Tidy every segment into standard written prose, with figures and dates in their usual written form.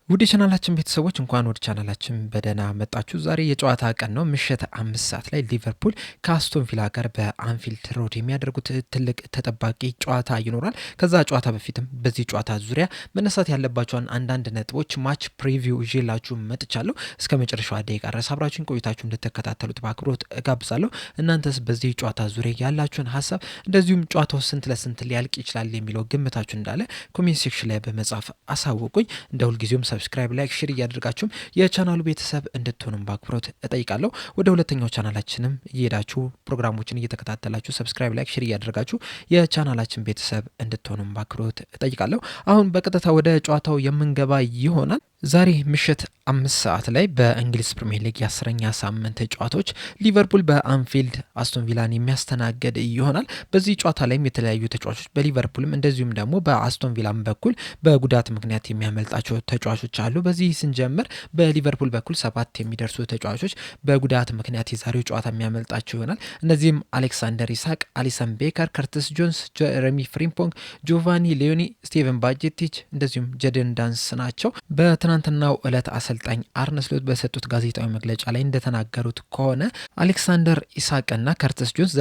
ውድ ቻናላችን ቤተሰቦች እንኳን ወደ ቻናላችን በደህና መጣችሁ። ዛሬ የጨዋታ ቀን ነው። ምሽት 5 ሰዓት ላይ ሊቨርፑል ከአስቶን ቪላ ጋር በአንፊልድ ሮድ የሚያደርጉት ትልቅ ተጠባቂ ጨዋታ ይኖራል። ከዛ ጨዋታ በፊትም በዚህ ጨዋታ ዙሪያ መነሳት ያለባቸውን አንዳንድ ነጥቦች ማች ፕሪቪው ይዤላችሁ መጥቻለሁ። እስከ መጨረሻው ደቂቃ ድረስ አብራችሁን ቆይታችሁ እንድትከታተሉት በአክብሮት እጋብዛለሁ። እናንተስ በዚህ ጨዋታ ዙሪያ ያላችሁን ሀሳብ እንደዚሁም ጨዋታው ስንት ለስንት ሊያልቅ ይችላል የሚለው ግምታችሁ እንዳለ ኮሜንት ሴክሽን ላይ በመጻፍ አሳውቁኝ። እንደ ሁልጊዜውም ሰብስክራይብ፣ ላይክ፣ ሼር እያደርጋችሁም የቻናሉ ቤተሰብ እንድትሆኑም በአክብሮት እጠይቃለሁ። ወደ ሁለተኛው ቻናላችንም እየሄዳችሁ ፕሮግራሞችን እየተከታተላችሁ ሰብስክራይብ፣ ላይክ፣ ሼር እያደረጋችሁ የቻናላችን ቤተሰብ እንድትሆኑም በአክብሮት እጠይቃለሁ። አሁን በቀጥታ ወደ ጨዋታው የምንገባ ይሆናል። ዛሬ ምሽት 5 ሰዓት ላይ በእንግሊዝ ፕሪሚየር ሊግ የ10ኛ ሳምንት ጨዋታዎች ሊቨርፑል በአንፊልድ አስቶን ቪላን የሚያስተናግድ ይሆናል። በዚህ ጨዋታ ላይም የተለያዩ ተጫዋቾች በሊቨርፑልም እንደዚሁም ደግሞ በአስቶን ቪላም በኩል በጉዳት ምክንያት የሚያመልጣቸው ተጫዋቾች አሉ። በዚህ ስንጀምር በሊቨርፑል በኩል 7 የሚደርሱ ተጫዋቾች በጉዳት ምክንያት የዛሬው ጨዋታ የሚያመልጣቸው ይሆናል። እነዚህም አሌክሳንደር ኢሳቅ፣ አሊሰን ቤከር፣ ከርትስ ጆንስ፣ ጀረሚ ፍሪምፖንግ፣ ጆቫኒ ሊዮኒ፣ ስቲቨን ባጀቲች እንደዚሁም ጀደን ዳንስ ናቸው። ትናንትናው ዕለት አሰልጣኝ አርነ ስሎት በሰጡት ጋዜጣዊ መግለጫ ላይ እንደተናገሩት ከሆነ አሌክሳንደር ኢሳቅና ከርትስ ጆንስ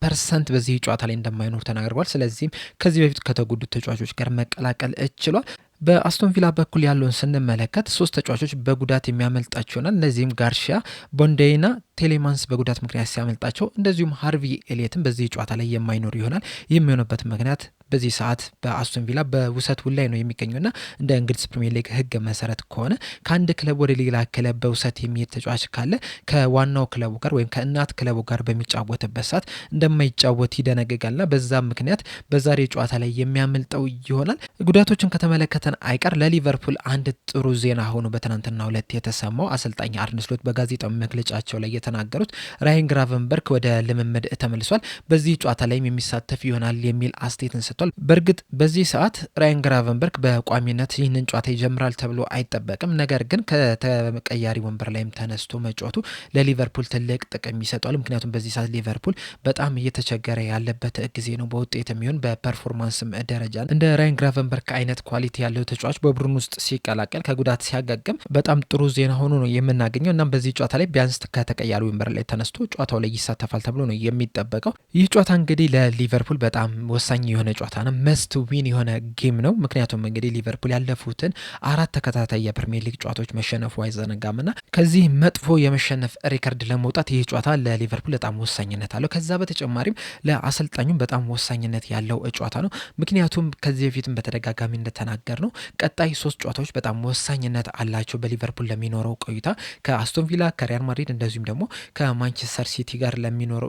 99% በዚህ ጨዋታ ላይ እንደማይኖር ተናግረዋል። ስለዚህም ከዚህ በፊት ከተጎዱት ተጫዋቾች ጋር መቀላቀል ችሏል። በአስቶን ቪላ በኩል ያለውን ስንመለከት 3 ተጫዋቾች በጉዳት የሚያመልጣቸው ይሆናል። እነዚህም ጋርሺያ፣ ቦንዴይና ቴሌማንስ በጉዳት ምክንያት ሲያመልጣቸው፣ እንደዚሁም ሃርቪ ኤሊየትም በዚህ ጨዋታ ላይ የማይኖር ይሆናል። ይህም የሆነበት ምክንያት በዚህ ሰዓት በአስቶን ቪላ በውሰት ውል ላይ ነው የሚገኙና እንደ እንግሊዝ ፕሪሚየር ሊግ ሕግ መሰረት ከሆነ ከአንድ ክለብ ወደ ሌላ ክለብ በውሰት የሚሄድ ተጫዋች ካለ ከዋናው ክለቡ ጋር ወይም ከእናት ክለቡ ጋር በሚጫወትበት ሰዓት እንደማይጫወት ይደነግጋልና በዛም ምክንያት በዛሬ ጨዋታ ላይ የሚያመልጠው ይሆናል። ጉዳቶችን ከተመለከተን አይቀር ለሊቨርፑል አንድ ጥሩ ዜና ሆኖ በትናንትናው ዕለት የተሰማው አሰልጣኝ አርነ ስሎት በጋዜጣዊ መግለጫቸው ላይ የተናገሩት ራያን ግራቨንበርክ ወደ ልምምድ ተመልሷል፣ በዚህ ጨዋታ ላይም የሚሳተፍ ይሆናል የሚል አስተያየትን ሰጥቷል። በእርግጥ በዚህ ሰዓት ራያን ግራቨንበርክ በቋሚነት ይህንን ጨዋታ ይጀምራል ተብሎ አይጠበቅም። ነገር ግን ከተቀያሪ ወንበር ላይም ተነስቶ መጫወቱ ለሊቨርፑል ትልቅ ጥቅም ይሰጧል። ምክንያቱም በዚህ ሰዓት ሊቨርፑል በጣም እየተቸገረ ያለበት ጊዜ ነው፣ በውጤት የሚሆን በፐርፎርማንስም ደረጃ። እንደ ራያን ግራቨንበርክ አይነት ኳሊቲ ያለው ተጫዋች በቡድን ውስጥ ሲቀላቀል ከጉዳት ሲያጋግም በጣም ጥሩ ዜና ሆኖ ነው የምናገኘው። እናም በዚህ ጨዋታ ላይ ቢያንስ ከተቀያሪ ወንበር ላይ ተነስቶ ጨዋታው ላይ ይሳተፋል ተብሎ ነው የሚጠበቀው። ይህ ጨዋታ እንግዲህ ለሊቨርፑል በጣም ወሳኝ የሆነ ጨዋታ ነው፣ መስት ዊን የሆነ ጌም ነው። ምክንያቱም እንግዲህ ሊቨርፑል ያለፉትን 4 ተከታታይ የፕሪሚየር ሊግ ጨዋታዎች መሸነፉ አይዘነጋምና ከዚህ መጥፎ የመሸነፍ ሪከርድ ለመውጣት ይህ ጨዋታ ለሊቨርፑል በጣም ወሳኝነት አለው። ከዛ በተጨማሪም ለአሰልጣኙም በጣም ወሳኝነት ያለው ጨዋታ ነው። ምክንያቱም ከዚህ በፊትም በተደጋጋሚ እንደተናገር ነው ቀጣይ 3 ጨዋታዎች በጣም ወሳኝነት አላቸው በሊቨርፑል ለሚኖረው ቆይታ ከአስቶን ቪላ፣ ከሪያል ማድሪድ እንደዚሁም ደግሞ ከማንቸስተር ሲቲ ጋር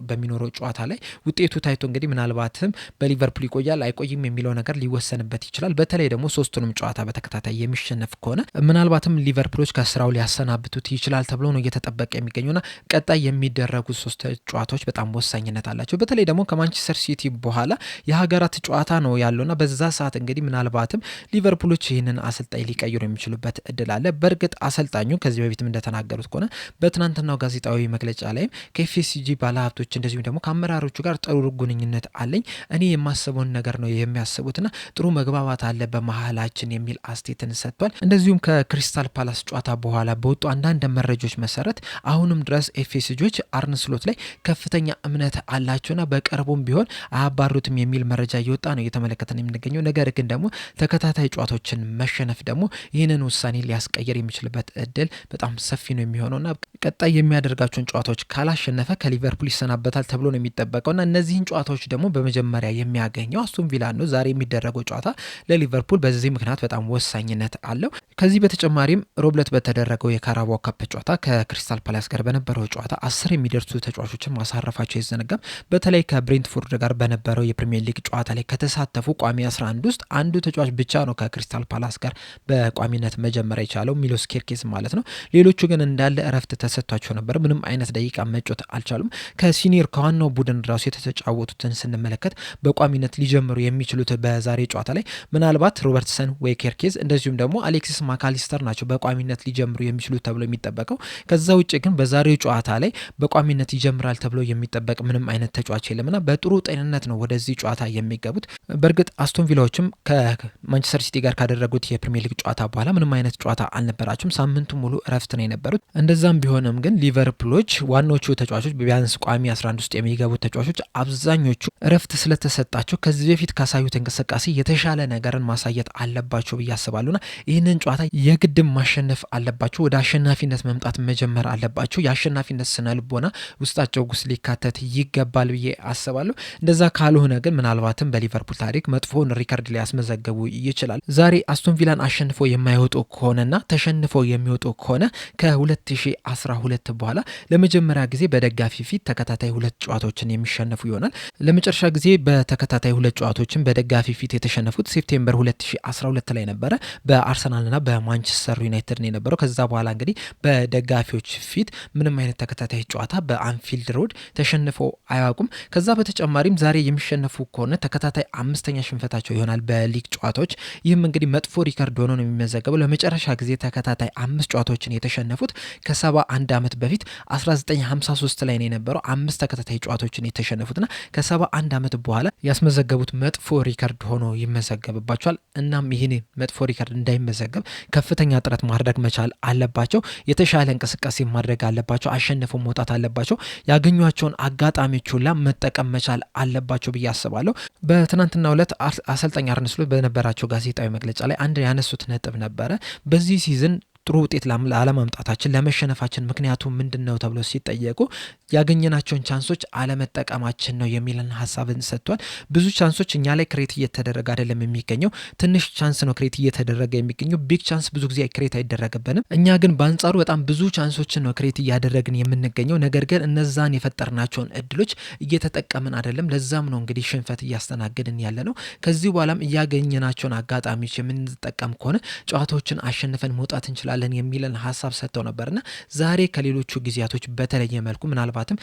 በሚኖረው ጨዋታ ላይ ውጤቱ ታይቶ እንግዲህ ምናልባትም በሊቨርፑል ይቆያል አይቆይም የሚለው ነገር ሊወሰንበት ይችላል። በተለይ ደግሞ 3ቱንም ጨዋታ በተከታታይ የሚሸነፍ ከሆነ ምናልባትም ሊቨርፑሎች ከስራው ሊያሰናብቱት ይችላል ተብሎ ነው እየተጠበቀ የሚገኙና ቀጣይ የሚደረጉት 3 ጨዋታዎች በጣም ወሳኝነት አላቸው። በተለይ ደግሞ ከማንቸስተር ሲቲ በኋላ የሀገራት ጨዋታ ነው ያለውና በዛ ሰዓት እንግዲህ ምናልባትም ሊቨርፑሎች ይህንን አሰልጣኝ ሊቀይሩ የሚችሉበት እድል አለ። በእርግጥ አሰልጣኙ ከዚህ በፊትም እንደተናገሩት ከሆነ በትናንትናው ጋዜጣዊ መግለጫ ላይም ከኤፍኤስጂ ባለሀብቶች እንደዚሁም ደግሞ ከአመራሮቹ ጋር ጥሩ ግንኙነት አለኝ፣ እኔ የማስበውን ነገር ነው የሚያስቡትና ጥሩ መግባባት አለ በመሀላችን የሚል አስተያየትን ሰጥቷል። እንደዚሁም ከክሪስታል ፓላስ ጨዋታ በኋላ በወጡ አንዳንድ መረጃዎች መሰረት አሁንም ድረስ ኤፍኤስጂዎች አርነ ስሎት ላይ ከፍተኛ እምነት አላቸውና በቅርቡም ቢሆን አያባሩትም የሚል መረጃ እየወጣ ነው እየተመለከተን የምንገኘው። ነገር ግን ደግሞ ተከታታይ ጨዋታዎችን መሸነፍ ደግሞ ይህንን ውሳኔ ሊያስቀየር የሚችልበት እድል በጣም ሰፊ ነው የሚሆነውና ቀጣይ የሚያደርጋቸውን ጨዋታዎች ካላሸነፈ ከሊቨርፑል ይሰናበታል ተብሎ ነው የሚጠበቀውና እነዚህን ጨዋታዎች ደግሞ በመጀመሪያ የሚያገኘው አስቶን ቪላ ነው። ዛሬ የሚደረገው ጨዋታ ለሊቨርፑል በዚህ ምክንያት በጣም ወሳኝነት አለው። ከዚህ በተጨማሪም ሮብለት በተደረገው የካራባኦ ካፕ ጨዋታ ከክሪስታል ፓላስ ጋር በነበረው ጨዋታ 10 የሚደርሱ ተጫዋቾችን ማሳረፋቸው አይዘነጋም። በተለይ ከብሬንትፎርድ ጋር በነበረው የፕሪሚየር ሊግ ጨዋታ ላይ ከተሳተፉ ቋሚ 11 ውስጥ አንዱ ተጫዋች ብቻ ነው ከክሪስታል ፓላስ ጋር በቋሚነት መጀመር የቻለው፣ ሚሎስ ኬርኬዝ ማለት ነው። ሌሎቹ ግን እንዳለ እረፍት ተሰጥቷቸው ነበር፣ ምንም አይነት ደቂቃ መጮት አልቻሉም። ከሲኒየር ከዋናው ቡድን ራሱ የተጫወቱትን ስንመለከት በቋሚነት ሊጀምሩ የሚችሉት በዛሬ ጨዋታ ላይ ምናልባት ሮበርትሰን ወይ ኬርኬዝ እንደዚሁም ደግሞ አሌክሲስ ማካሊስተር ናቸው በቋሚነት ሊጀምሩ የሚችሉት ተብሎ የሚጠበቀው። ከዛ ውጭ ግን በዛሬው ጨዋታ ላይ በቋሚነት ይጀምራል ተብሎ የሚጠበቅ ምንም አይነት ተጫዋች የለምና በጥሩ ጤንነት ነው ወደዚህ ጨዋታ የሚገቡት። በእርግጥ አስቶን ቪላዎችም ከማንቸስተር ሲቲ ጋር ጋር ካደረጉት የፕሪሚየር ሊግ ጨዋታ በኋላ ምንም አይነት ጨዋታ አልነበራቸውም። ሳምንቱ ሙሉ እረፍት ነው የነበሩት። እንደዛም ቢሆንም ግን ሊቨርፑሎች ዋናዎቹ ተጫዋቾች ቢያንስ ቋሚ 11 ውስጥ የሚገቡት ተጫዋቾች አብዛኞቹ እረፍት ስለተሰጣቸው ከዚህ በፊት ካሳዩት እንቅስቃሴ የተሻለ ነገርን ማሳየት አለባቸው ብዬ አስባለሁና ይህንን ጨዋታ የግድም ማሸነፍ አለባቸው። ወደ አሸናፊነት መምጣት መጀመር አለባቸው። የአሸናፊነት ስነ ልቦና ውስጣቸው ውስጥ ሊካተት ይገባል ብዬ አስባለሁ። እንደዛ ካልሆነ ግን ምናልባትም በሊቨርፑል ታሪክ መጥፎን ሪከርድ ሊያስመዘገቡ ይችላል። ዛሬ አስቶን ቪላን አሸንፎ የማይወጡ ከሆነና ተሸንፎ የሚወጡ ከሆነ ከ2012 በኋላ ለመጀመሪያ ጊዜ በደጋፊ ፊት ተከታታይ 2 ጨዋታዎችን የሚሸነፉ ይሆናል። ለመጨረሻ ጊዜ በተከታታይ 2 ጨዋታዎችን በደጋፊ ፊት የተሸነፉት ሴፕቴምበር 2012 ላይ ነበረ። በአርሰናልና በማንቸስተር ዩናይትድ ነው የነበረው። ከዛ በኋላ እንግዲህ በደጋፊዎች ፊት ምንም አይነት ተከታታይ ጨዋታ በአንፊልድ ሮድ ተሸንፈው አያውቁም። ከዛ በተጨማሪም ዛሬ የሚሸነፉ ከሆነ ተከታታይ 5ኛ ሽንፈታቸው ይሆናል በሊግ ጨዋታዎች። ይህም እንግዲህ መጥፎ ሪከርድ ሆኖ ነው የሚመዘገበው። ለመጨረሻ ጊዜ ተከታታይ 5 ጨዋታዎችን የተሸነፉት ከ71 ዓመት በፊት 1953 ላይ ነው የነበረው። 5 ተከታታይ ጨዋታዎችን የተሸነፉትና ከ71 ዓመት በኋላ ያስመዘገቡት መጥፎ ሪከርድ ሆኖ ይመዘገብባቸዋል። እናም ይህን መጥፎ ሪከርድ እንዳይመዘገብ ከፍተኛ ጥረት ማድረግ መቻል አለባቸው። የተሻለ እንቅስቃሴ ማድረግ አለባቸው። አሸንፈው መውጣት አለባቸው። ያገኟቸውን አጋጣሚዎች ሁላ መጠቀም መቻል አለባቸው ብዬ አስባለሁ። በትናንትናው ዕለት አሰልጣኝ አርነ ስሎት በነበራቸው ጋዜጣዊ መግለጫ ላይ አንድ ያነሱት ነጥብ ነበረ። በዚህ ሲዝን ጥሩ ውጤት ላለማምጣታችን ለመሸነፋችን ምክንያቱ ምንድነው ተብሎ ሲጠየቁ ያገኘናቸውን ቻንሶች አለመጠቀማችን ነው የሚልን ሀሳብን ሰጥቷል። ብዙ ቻንሶች እኛ ላይ ክሬት እየተደረገ አይደለም የሚገኘው። ትንሽ ቻንስ ነው ክሬት እየተደረገ የሚገኘው። ቢግ ቻንስ ብዙ ጊዜ ክሬት አይደረግብንም። እኛ ግን በአንጻሩ በጣም ብዙ ቻንሶችን ነው ክሬት እያደረግን የምንገኘው። ነገር ግን እነዛን የፈጠርናቸውን እድሎች እየተጠቀምን አይደለም። ለዛም ነው እንግዲህ ሽንፈት እያስተናገድን ያለ ነው። ከዚህ በኋላም እያገኘናቸውን አጋጣሚዎች የምንጠቀም ከሆነ ጨዋታዎችን አሸንፈን መውጣት እንችላለን የሚለን ሀሳብ ሰጥተው ነበርና ዛሬ ከሌሎቹ ጊዜያቶች በተለየ መልኩ ምናልባትም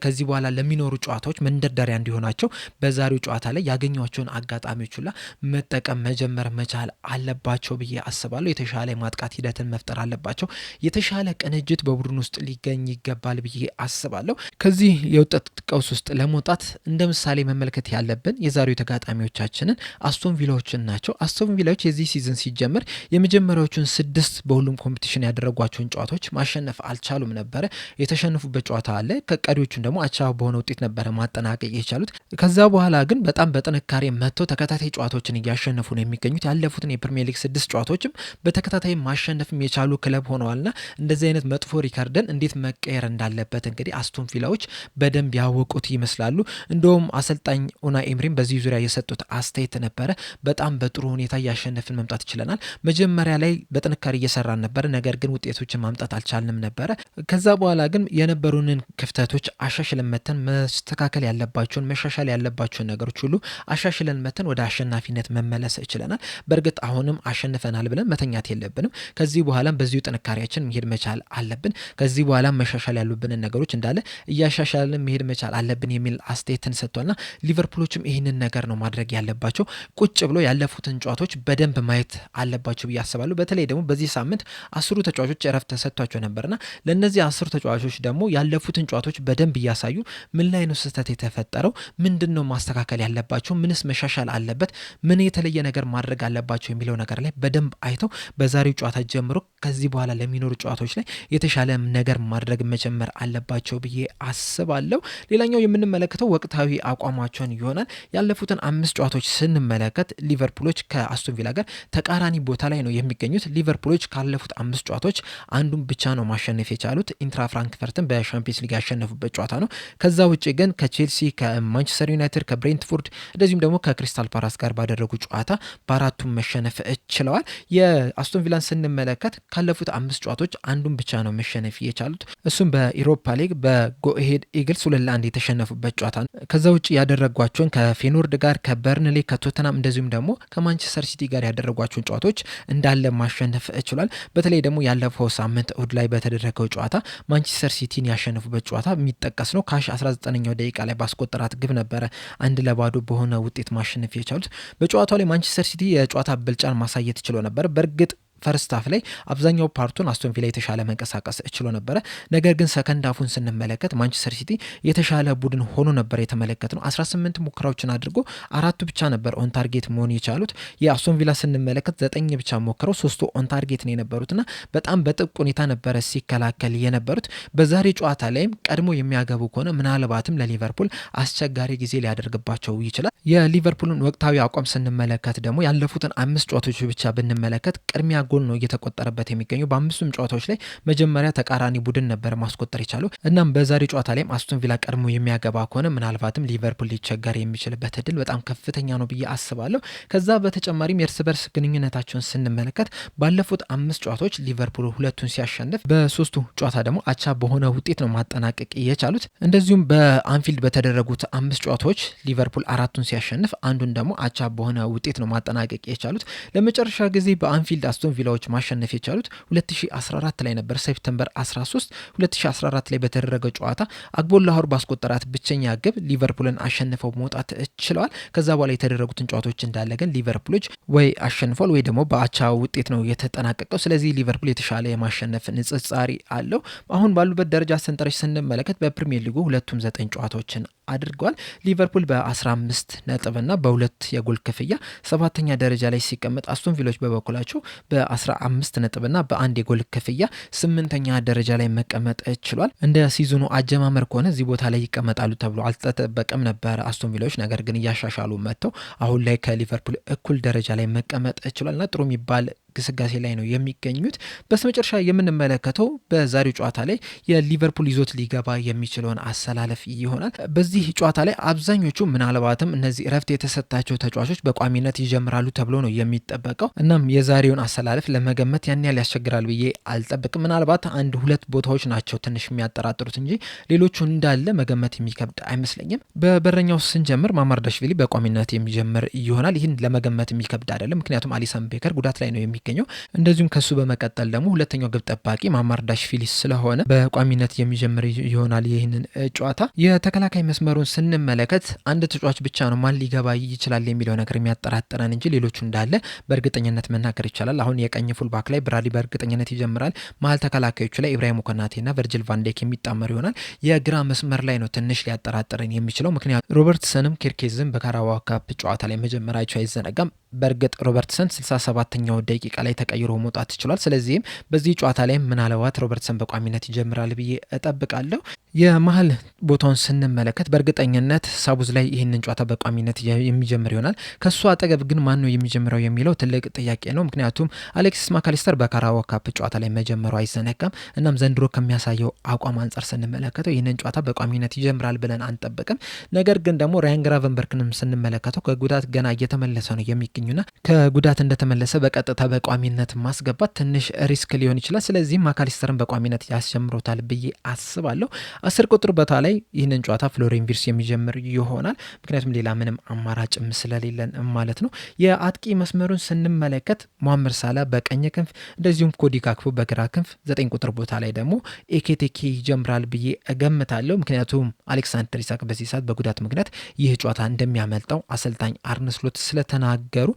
ከዚህ በኋላ ለሚኖሩ ጨዋታዎች መንደርደሪያ እንዲሆናቸው በዛሬው ጨዋታ ላይ ያገኟቸውን አጋጣሚዎች ሁላ መጠቀም መጀመር መቻል አለባቸው ብዬ አስባለሁ። የተሻለ ማጥቃት ሂደትን መፍጠር አለባቸው። የተሻለ ቅንጅት በቡድን ውስጥ ሊገኝ ይገባል ብዬ አስባለሁ። ከዚህ የውጤት ቀውስ ውስጥ ለመውጣት እንደ ምሳሌ መመልከት ያለብን የዛሬው ተጋጣሚዎቻችንን አስቶን ቪላዎችን ናቸው። አስቶን ቪላዎች የዚህ ሲዝን ሲጀምር የመጀመሪያዎቹን 6 በሁሉም ኮምፒቲሽን ያደረጓቸውን ጨዋታዎች ማሸነፍ አልቻሉም ነበረ። የተሸነፉበት ጨዋታ አለ። ከቀሪዎቹን ደግሞ አቻ በሆነ ውጤት ነበረ ማጠናቀቅ የቻሉት። ከዛ በኋላ ግን በጣም በጥንካሬ መጥተው ተከታታይ ጨዋታዎችን እያሸነፉ ነው የሚገኙት። ያለፉትን የፕሪሚየር ሊግ 6 ጨዋታዎችም በተከታታይ ማሸነፍም የቻሉ ክለብ ሆነዋልና እንደዚህ አይነት መጥፎ ሪከርድን እንዴት መቀየር እንዳለበት እንግዲህ አስቶን ቪላዎች በደንብ ያወቁት ይመስላሉ። እንደውም አሰልጣኝ ኡናይ ኤምሪም በዚህ ዙሪያ የሰጡት አስተያየት ነበረ። በጣም በጥሩ ሁኔታ እያሸነፍን መምጣት ይችለናል። መጀመሪያ ላይ በጥንካሬ እየሰራን ነበር፣ ነገር ግን ውጤቶችን ማምጣት አልቻልንም ነበረ። ከዛ በኋላ ግን የነበሩንን ክፍተቶች አሻሽለን መተን መስተካከል ያለባቸውን መሻሻል ያለባቸውን ነገሮች ሁሉ አሻሽለን መተን ወደ አሸናፊነት መመለስ ይችለናል። በእርግጥ አሁንም አሸንፈናል ብለን መተኛት የለብንም። ከዚህ በኋላም በዚሁ ጥንካሬያችን መሄድ መቻል አለብን። ከዚህ በኋላ መሻሻል ያሉብንን ነገሮች እንዳለ እያሻሻልን መሄድ መቻል አለብን የሚል አስተያየትን ሰጥቷልና ሊቨርፑሎችም ይህንን ነገር ነው ማድረግ ያለባቸው። ቁጭ ብሎ ያለፉትን ጨዋታዎች በደንብ ማየት አለባቸው ብዬ አስባለሁ። በተለይ ደግሞ በዚህ ሳምንት 10 ተጫዋቾች እረፍት ተሰጥቷቸው ነበርና ለነዚህ 10 ተጫዋቾች ደግሞ ያለፉትን ጨዋታዎች በደንብ እያሳዩ ምን ላይ ነው ስህተት የተፈጠረው፣ ምንድነው ማስተካከል ያለባቸው፣ ምንስ መሻሻል አለበት፣ ምን የተለየ ነገር ማድረግ አለባቸው የሚለው ነገር ላይ በደንብ አይተው በዛሬው ጨዋታ ጀምሮ ከዚህ በኋላ ለሚኖሩ ጨዋታዎች ላይ የተሻለ ነገር ማድረግ መጀመር አለባቸው ብዬ አስባለሁ። ሌላኛው የምንመለከተው ወቅታዊ አቋማቸውን ይሆናል። ያለፉትን 5 ጨዋታዎች ስንመለከት ሊቨርፑሎች ከአስቶን ቪላ ጋር ተቃራኒ ቦታ ላይ ነው የሚገኙት። ሊቨርፑሎች ካለፉት 5 ጨዋታዎች አንዱን ብቻ ነው ማሸነፍ የቻሉት። ኢንትራ ፍራንክፈርትን በሻምፒየንስ ሊግ ያሸነፉበት ጨዋታ ነው። ከዛ ውጭ ግን ከቼልሲ፣ ከማንቸስተር ዩናይትድ፣ ከብሬንትፎርድ እንደዚሁም ደግሞ ከክሪስታል ፓላስ ጋር ባደረጉ ጨዋታ በአራቱም መሸነፍ ችለዋል። የአስቶን ቪላን ስንመለከት ካለፉት 5 ጨዋታዎች አንዱን ብቻ ነው መሸነፍ የቻሉት። እሱም በኢሮፓ ሊግ በጎሄድ ኢግልስ 2-1 የተሸነፉበት ጨዋታ ነው። ከዛ ውጭ ያደረጓቸውን ከፌኖርድ ጋር፣ ከበርንሌ፣ ከቶተናም እንደዚሁም ደግሞ ከማንቸስተር ሲቲ ጋር ያደረጓቸውን ጨዋታዎች እንዳለ ማሸነፍ ችሏል። በተለይ ደግሞ ያለፈው ሳምንት እሁድ ላይ በተደረገው ጨዋታ ማንቸስተር ሲቲን ያሸነፉበት ጨዋታ የሚጠቀስ ነው። ካሽ 19ኛው ደቂቃ ላይ ባስቆጠራት ግብ ነበረ 1-0 በሆነ ውጤት ማሸነፍ የቻሉት። በጨዋታው ላይ ማንቸስተር ሲቲ የጨዋታ ብልጫን ማሳየት ችሎ ነበር። በእርግጥ ፈርስት ሃፍ ላይ አብዛኛው ፓርቱን አስቶን ቪላ የተሻለ መንቀሳቀስ ችሎ ነበረ። ነገር ግን ሰከንድ ሃፉን ስንመለከት ማንቸስተር ሲቲ የተሻለ ቡድን ሆኖ ነበር የተመለከት ነው። 18 ሙከራዎችን አድርጎ 4ቱ ብቻ ነበር ኦን ታርጌት መሆን የቻሉት። የአስቶን ቪላ ስንመለከት 9 ብቻ ሞክረው 3ቱ ኦን ታርጌት ነው የነበሩትና በጣም በጥብቅ ሁኔታ ነበረ ሲከላከል የነበሩት። በዛሬ ጨዋታ ላይም ቀድሞ የሚያገቡ ከሆነ ምናልባትም ለሊቨርፑል አስቸጋሪ ጊዜ ሊያደርግባቸው ይችላል። የሊቨርፑልን ወቅታዊ አቋም ስንመለከት ደግሞ ያለፉትን 5 ጨዋታዎች ብቻ ብንመለከት ቅድሚያ ጎል ነው እየተቆጠረበት የሚገኘው። በ5ቱም ጨዋታዎች ላይ መጀመሪያ ተቃራኒ ቡድን ነበር ማስቆጠር የቻለው። እናም በዛሬ ጨዋታ ላይም አስቶን ቪላ ቀድሞ የሚያገባ ከሆነ ምናልባትም ሊቨርፑል ሊቸገር የሚችልበት እድል በጣም ከፍተኛ ነው ብዬ አስባለሁ። ከዛ በተጨማሪም የእርስ በርስ ግንኙነታቸውን ስንመለከት ባለፉት 5 ጨዋታዎች ሊቨርፑል 2ቱን ሲያሸንፍ በ3ቱ ጨዋታ ደግሞ አቻ በሆነ ውጤት ነው ማጠናቀቅ የቻሉት። እንደዚሁም በአንፊልድ በተደረጉት 5 ጨዋታዎች ሊቨርፑል 4ቱን ሲያሸንፍ አንዱን ደግሞ አቻ በሆነ ውጤት ነው ማጠናቀቅ የቻሉት። ለመጨረሻ ጊዜ በአንፊልድ አስቶን ቪላዎች ማሸነፍ የቻሉት 2014 ላይ ነበር። ሴፕቴምበር 13 2014 ላይ በተደረገው ጨዋታ አግቦል ላሆር ባስቆጠራት ብቸኛ ግብ ሊቨርፑልን አሸንፈው መውጣት ችለዋል። ከዛ በኋላ የተደረጉትን ጨዋታዎች እንዳለ ግን ሊቨርፑሎች ወይ አሸንፏል ወይ ደግሞ በአቻ ውጤት ነው የተጠናቀቀው። ስለዚህ ሊቨርፑል የተሻለ የማሸነፍ ንጽጻሪ አለው። አሁን ባሉበት ደረጃ ሰንጠረዥ ስንመለከት በፕሪሚየር ሊጉ ሁለቱም 9 ጨዋታዎችን አድርገዋል። ሊቨርፑል በ15 ነጥብና በ2 የጎል ክፍያ 7ኛ ደረጃ ላይ ሲቀመጥ አስቶን ቪሎች በበኩላቸው በ15 ነጥብና በ1 የጎል ክፍያ 8ኛ ደረጃ ላይ መቀመጥ ችሏል። እንደ ሲዝኑ አጀማመር ከሆነ እዚህ ቦታ ላይ ይቀመጣሉ ተብሎ አልተጠበቀም ነበር አስቶን ቪሎች። ነገር ግን እያሻሻሉ መጥተው አሁን ላይ ከሊቨርፑል እኩል ደረጃ ላይ መቀመጥ ችሏልና ጥሩ የሚባል ግስጋሴ ላይ ነው የሚገኙት። በስተመጨረሻ የምንመለከተው በዛሬው ጨዋታ ላይ የሊቨርፑል ይዞት ሊገባ የሚችለውን አሰላለፍ ይሆናል። በዚህ ጨዋታ ላይ አብዛኞቹ ምናልባትም እነዚህ እረፍት የተሰጣቸው ተጫዋቾች በቋሚነት ይጀምራሉ ተብሎ ነው የሚጠበቀው። እናም የዛሬውን አሰላለፍ ለመገመት ያን ያህል ያስቸግራል ብዬ አልጠብቅም። ምናልባት 1-2 ቦታዎች ናቸው ትንሽ የሚያጠራጥሩት እንጂ ሌሎቹ እንዳለ መገመት የሚከብድ አይመስለኝም። በበረኛው ስንጀምር ማማርዳሽቪሊ በቋሚነት የሚጀምር ይሆናል። ይህን ለመገመት የሚከብድ አይደለም፣ ምክንያቱም አሊሰን ቤከር ጉዳት ላይ ነው የሚገኘው። እንደዚሁም ከሱ በመቀጠል ደግሞ ሁለተኛው ግብ ጠባቂ ማማርዳሽቪሊ ስለሆነ በቋሚነት የሚጀምር ይሆናል። ይህንን ጨዋታ የተከላካይ መስመሩን ስንመለከት አንድ ተጫዋች ብቻ ነው ማን ሊገባ ይችላል የሚለው ነገር የሚያጠራጥረን እንጂ ሌሎቹ እንዳለ በእርግጠኝነት መናገር ይቻላል። አሁን የቀኝ ፉልባክ ላይ ብራድሊ በእርግጠኝነት ይጀምራል። መሀል ተከላካዮቹ ላይ ኢብራሂም ኮናቴና ቨርጂል ቫንዴክ የሚጣመሩ ይሆናል። የግራ መስመር ላይ ነው ትንሽ ሊያጠራጥረን የሚችለው፣ ምክንያቱም ሮበርትሰንም ኬርኬዝም በካራባኦ ካፕ ጨዋታ ላይ መጀመራቸው አይዘነጋም። በእርግጥ ሮበርትሰን 67ኛው ደቂቃ ላይ ተቀይሮ መውጣት ይችላል። ስለዚህም በዚህ ጨዋታ ላይ ምናልባት ሮበርትሰን በቋሚነት ይጀምራል ብዬ እጠብቃለሁ። የመሀል ቦታውን ስንመለከት በእርግጠኝነት ሳቡዝ ላይ ይህንን ጨዋታ በቋሚነት የሚጀምር ይሆናል። ከሱ አጠገብ ግን ማን ነው የሚጀምረው የሚለው ትልቅ ጥያቄ ነው። ምክንያቱም አሌክሲስ ማካሊስተር በካራባኦ ካፕ ጨዋታ ላይ መጀመሩ አይዘነጋም። እናም ዘንድሮ ከሚያሳየው አቋም አንጻር ስንመለከተው ይህንን ጨዋታ በቋሚነት ይጀምራል ብለን አንጠብቅም። ነገር ግን ደግሞ ራያን ግራቨንበርክንም ስንመለከተው ከጉዳት ገና እየተመለሰ ነው የሚገኙና ከጉዳት እንደተመለሰ በቀጥታ በቋሚነት ማስገባት ትንሽ ሪስክ ሊሆን ይችላል። ስለዚህም ማካሊስተርን በቋሚነት ያስጀምሮታል ብዬ አስባለሁ። 10 ቁጥር ቦታ ላይ ይህንን ጨዋታ ፍሎሪን ቪርትዝ የሚጀምር ይሆናል። ምክንያቱም ሌላ ምንም አማራጭም ስለሌለን ማለት ነው። የአጥቂ መስመሩን ስንመለከት ሞሐመድ ሳላ በቀኝ ክንፍ እንደዚሁም ኮዲ ጋክፖ በግራ ክንፍ፣ 9 ቁጥር ቦታ ላይ ደግሞ ኤኬቴኬ ይጀምራል ብዬ እገምታለሁ። ምክንያቱም አሌክሳንደር ኢሳክ በዚህ ሰዓት በጉዳት ምክንያት ይህ ጨዋታ እንደሚያመልጠው አሰልጣኝ አርነ ስሎት ስለተናገሩ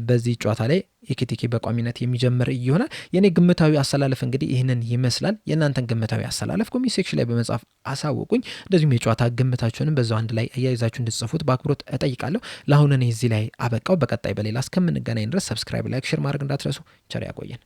በዚህ ጨዋታ ላይ ኤኬቴኬ በቋሚነት የሚጀምር ይሆናል። የኔ ግምታዊ አሰላለፍ እንግዲህ ይህንን ይመስላል። የእናንተን ግምታዊ አሰላለፍ ኮሜንት ሴክሽን ላይ በመጻፍ አሳውቁኝ። እንደዚሁም የጨዋታ ግምታችሁንም በዛው አንድ ላይ እያይዛችሁ እንድትጽፉት በአክብሮት እጠይቃለሁ። ለአሁን እኔ እዚህ ላይ አበቃው። በቀጣይ በሌላ እስከምንገናኝ ድረስ ሰብስክራይብ፣ ላይክ፣ ሼር ማድረግ እንዳትረሱ። ቸር ያቆየን።